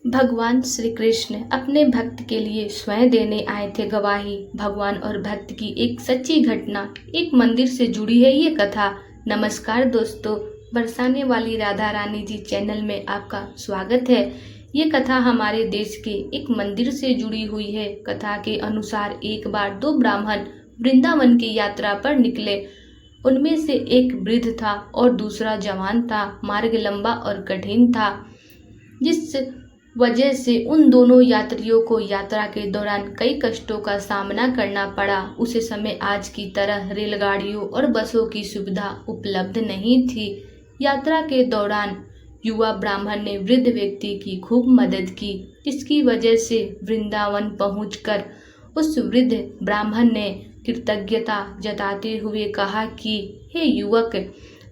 भगवान श्री कृष्ण अपने भक्त के लिए स्वयं देने आए थे गवाही। भगवान और भक्त की एक सच्ची घटना एक मंदिर से जुड़ी है ये कथा। नमस्कार दोस्तों, बरसाने वाली राधा रानी जी चैनल में आपका स्वागत है। ये कथा हमारे देश के एक मंदिर से जुड़ी हुई है। कथा के अनुसार एक बार दो ब्राह्मण वृंदावन की यात्रा पर निकले। उनमें से एक वृद्ध था और दूसरा जवान था। मार्ग लंबा और कठिन था, जिस वजह से उन दोनों यात्रियों को यात्रा के दौरान कई कष्टों का सामना करना पड़ा। उस समय आज की तरह रेलगाड़ियों और बसों की सुविधा उपलब्ध नहीं थी। यात्रा के दौरान युवा ब्राह्मण ने वृद्ध व्यक्ति की खूब मदद की, जिसकी वजह से वृंदावन पहुंचकर उस वृद्ध ब्राह्मण ने कृतज्ञता जताते हुए कहा कि हे युवक,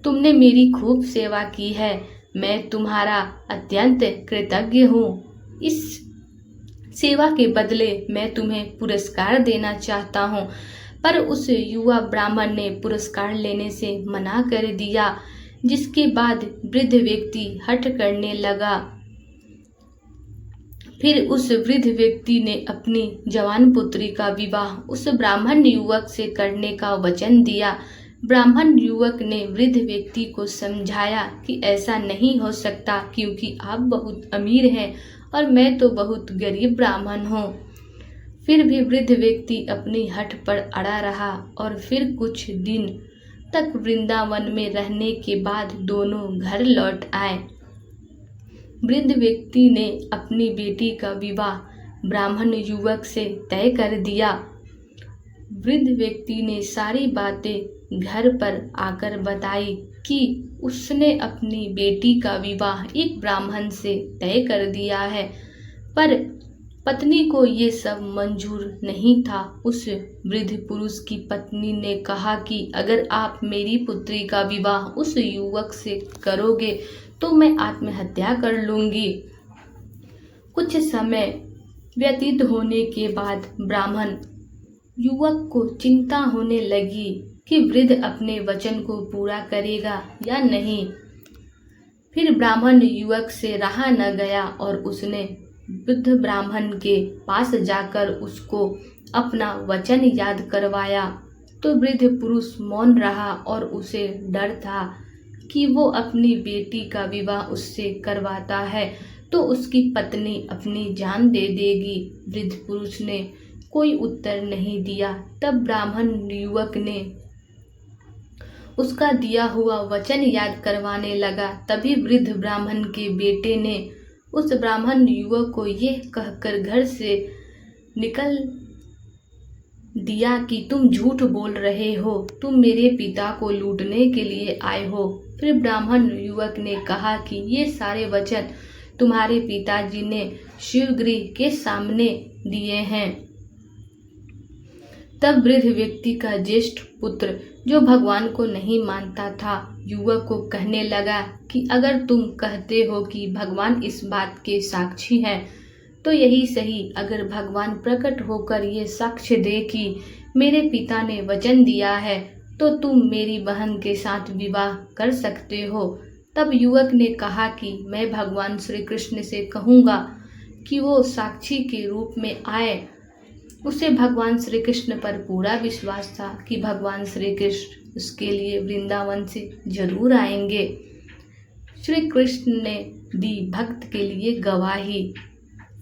तुमने मेरी खूब सेवा की है। मैं तुम्हारा अत्यंत कृतज्ञ हूँ। इस सेवा के बदले मैं तुम्हें पुरस्कार देना चाहता हूँ। पर उस युवा ब्राह्मण ने पुरस्कार लेने से मना कर दिया, जिसके बाद वृद्ध व्यक्ति हठ करने लगा। फिर उस वृद्ध व्यक्ति ने अपनी जवान पुत्री का विवाह उस ब्राह्मण युवक से करने का वचन दिया। ब्राह्मण युवक ने वृद्ध व्यक्ति को समझाया कि ऐसा नहीं हो सकता, क्योंकि आप बहुत अमीर हैं और मैं तो बहुत गरीब ब्राह्मण हूँ। फिर भी वृद्ध व्यक्ति अपनी हठ पर अड़ा रहा और फिर कुछ दिन तक वृंदावन में रहने के बाद दोनों घर लौट आए। वृद्ध व्यक्ति ने अपनी बेटी का विवाह ब्राह्मण युवक से तय कर दिया। वृद्ध व्यक्ति ने सारी बातें घर पर आकर बताई कि उसने अपनी बेटी का विवाह एक ब्राह्मण से तय कर दिया है, पर पत्नी को ये सब मंजूर नहीं था। उस वृद्ध पुरुष की पत्नी ने कहा कि अगर आप मेरी पुत्री का विवाह उस युवक से करोगे तो मैं आत्महत्या कर लूंगी। कुछ समय व्यतीत होने के बाद ब्राह्मण युवक को चिंता होने लगी कि वृद्ध अपने वचन को पूरा करेगा या नहीं। फिर ब्राह्मण युवक से रहा न गया और उसने वृद्ध ब्राह्मण के पास जाकर उसको अपना वचन याद करवाया। तो वृद्ध पुरुष मौन रहा और उसे डर था कि वो अपनी बेटी का विवाह उससे करवाता है तो उसकी पत्नी अपनी जान दे देगी। वृद्ध पुरुष ने कोई उत्तर नहीं दिया। तब ब्राह्मण युवक ने उसका दिया हुआ वचन याद करवाने लगा। तभी वृद्ध ब्राह्मण के बेटे ने उस ब्राह्मण युवक को यह कहकर घर से निकल दिया कि तुम झूठ बोल रहे हो, तुम मेरे पिता को लूटने के लिए आए हो। फिर ब्राह्मण युवक ने कहा कि ये सारे वचन तुम्हारे पिताजी ने शिवगृह के सामने दिए हैं। तब वृद्ध व्यक्ति का ज्येष्ठ पुत्र, जो भगवान को नहीं मानता था, युवक को कहने लगा कि अगर तुम कहते हो कि भगवान इस बात के साक्षी हैं, तो यही सही। अगर भगवान प्रकट होकर ये साक्ष्य दे कि मेरे पिता ने वचन दिया है, तो तुम मेरी बहन के साथ विवाह कर सकते हो। तब युवक ने कहा कि मैं भगवान श्री कृष्ण से कहूँगा कि वो साक्षी के रूप में आए। उसे भगवान श्री कृष्ण पर पूरा विश्वास था कि भगवान श्री कृष्ण उसके लिए वृंदावन से जरूर आएंगे। श्री कृष्ण ने दी भक्त के लिए गवाही।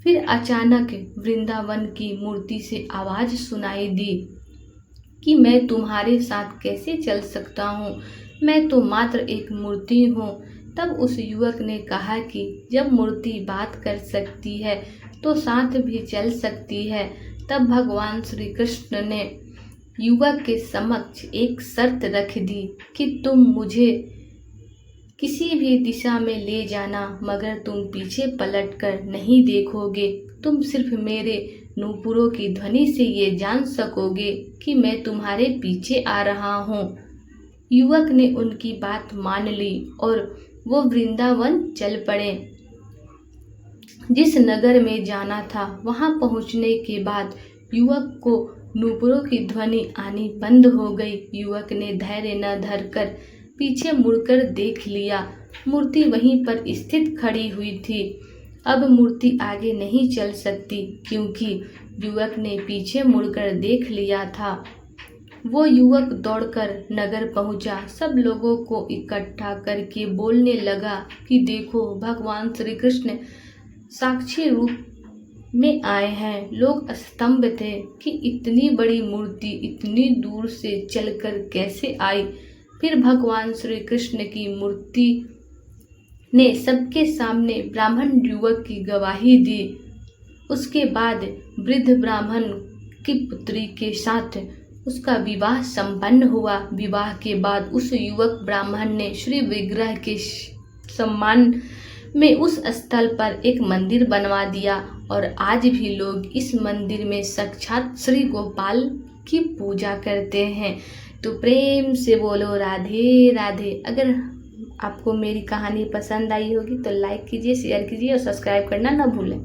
फिर अचानक वृंदावन की मूर्ति से आवाज़ सुनाई दी कि मैं तुम्हारे साथ कैसे चल सकता हूँ, मैं तो मात्र एक मूर्ति हूँ। तब उस युवक ने कहा कि जब मूर्ति बात कर सकती है तो साथ भी चल सकती है। तब भगवान श्री कृष्ण ने युवक के समक्ष एक शर्त रख दी कि तुम मुझे किसी भी दिशा में ले जाना, मगर तुम पीछे पलटकर नहीं देखोगे। तुम सिर्फ मेरे नूपुरों की ध्वनि से ये जान सकोगे कि मैं तुम्हारे पीछे आ रहा हूँ। युवक ने उनकी बात मान ली और वो वृंदावन चल पड़े। जिस नगर में जाना था वहां पहुंचने के बाद युवक को नूपुरों की ध्वनि आनी बंद हो गई। युवक ने धैर्य न धरकर पीछे मुड़कर देख लिया। मूर्ति वहीं पर स्थित खड़ी हुई थी। अब मूर्ति आगे नहीं चल सकती, क्योंकि युवक ने पीछे मुड़कर देख लिया था। वो युवक दौड़कर नगर पहुंचा, सब लोगों को इकट्ठा करके बोलने लगा कि देखो, भगवान श्री कृष्ण साक्षी रूप में आए हैं। लोग स्तंभ थे कि इतनी बड़ी मूर्ति इतनी दूर से चलकर कैसे आई। फिर भगवान श्री कृष्ण की मूर्ति ने सबके सामने ब्राह्मण युवक की गवाही दी। उसके बाद वृद्ध ब्राह्मण की पुत्री के साथ उसका विवाह संपन्न हुआ। विवाह के बाद उस युवक ब्राह्मण ने श्री विग्रह के सम्मान में उस स्थल पर एक मंदिर बनवा दिया और आज भी लोग इस मंदिर में साक्षात श्री गोपाल की पूजा करते हैं। तो प्रेम से बोलो राधे राधे। अगर आपको मेरी कहानी पसंद आई होगी तो लाइक कीजिए, शेयर कीजिए और सब्सक्राइब करना ना भूलें।